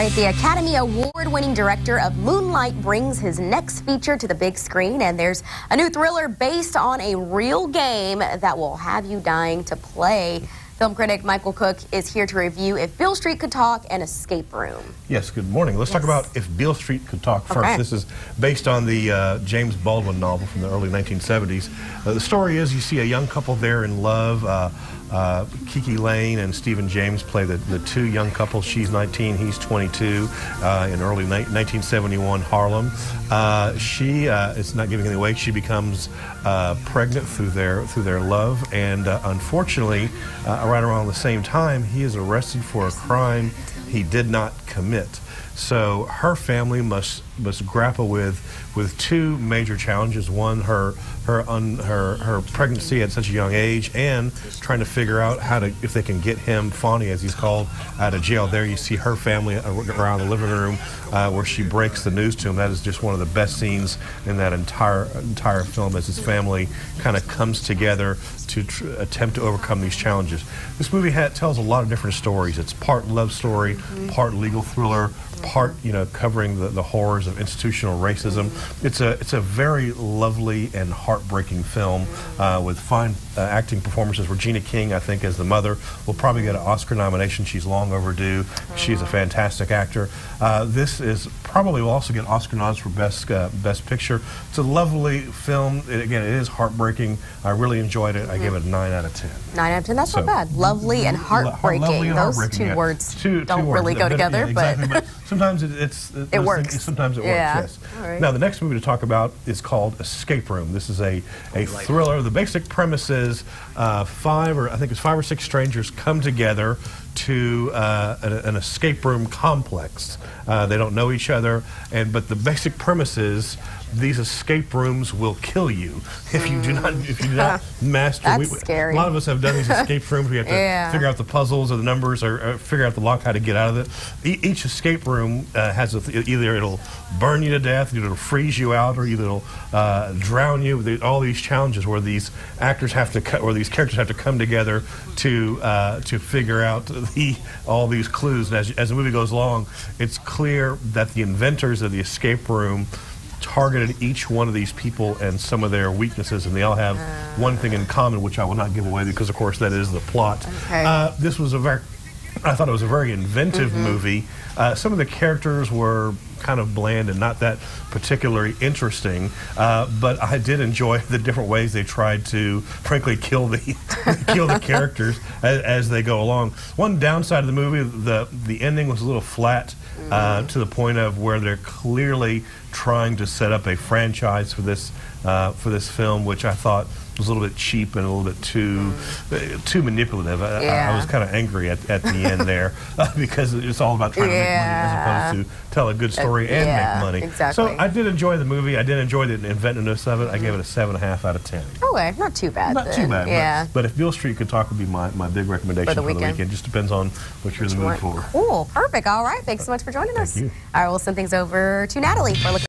right, the Academy Award-winning director of Moonlight brings his next feature to the big screen, and there's a new thriller based on a real game that will have you dying to play. Film critic Michael Cook is here to review If Beale Street Could Talk and Escape Room. Yes, good morning. Let's talk about If Beale Street Could Talk first. Okay. This is based on the James Baldwin novel from the early 1970s. The story is you see a young couple there in love. Kiki Lane and Stephen James play the two young couples. She's 19, he's 22, in early 1971 Harlem. She is not giving it away. She becomes pregnant through their love, and unfortunately, right around the same time, he is arrested for a crime he did not commit. So her family must grapple with two major challenges. One, her pregnancy at such a young age, and trying to figure out if they can get him, Fonny as he's called, out of jail. There you see her family around the living room where she breaks the news to him. That is just one of the best scenes in that entire film, as his family kind of comes together to attempt to overcome these challenges. This movie tells a lot of different stories. It's part love story, part legal thriller, part covering the horrors of institutional racism. It's a very lovely and heartbreaking film with fine acting performances. Regina King, I think, as the mother, will probably get an Oscar nomination. She's long overdue. She's a fantastic actor. This will also get Oscar nods for Best Picture. It's a lovely film. Again, it is heartbreaking. I really enjoyed it. I gave it a 9 out of 10. 9 out of 10, that's not bad. Lovely and heartbreaking. Those two words don't really go together, exactly, but sometimes it works. Sometimes it works, yes. Right. Now, the next movie to talk about is called Escape Room. This is a thriller. The basic premise is 5 or 6 strangers come together to an escape room complex. They don't know each other, but the basic premise is these escape rooms will kill you if you do not master. That's scary. A lot of us have done these escape rooms. We have to figure out the puzzles or the numbers, or figure out the lock, how to get out of it. Each escape room has either it'll burn you to death, either it'll freeze you out, or either it'll drown you. All these challenges where these actors have to or these characters have to come together to figure out all these clues. And as the movie goes along, it's clear that the inventors of the escape room targeted each one of these people and some of their weaknesses, and they all have one thing in common, which I will not give away because, of course, that is the plot. Okay. I thought it was a very inventive movie. Some of the characters were kind of bland and not that particularly interesting, but I did enjoy the different ways they tried to, frankly, kill the characters as they go along. One downside of the movie, the ending was a little flat, to the point of where they're clearly trying to set up a franchise for this film, which I thought was a little bit cheap and a little bit too manipulative. I was kind of angry at the end there because it's all about trying to make money as opposed to tell a good story and make money. Exactly. So I did enjoy the movie. I did enjoy the inventiveness of it. I gave it a 7.5 out of 10. Okay, not too bad. Not too bad. But If Beale Street Could Talk would be my big recommendation for the weekend. Just depends on what you're in the mood for. Cool. Perfect. All right. Thanks so much for joining us. Thank you. All right, we'll send things over to Natalie for a look.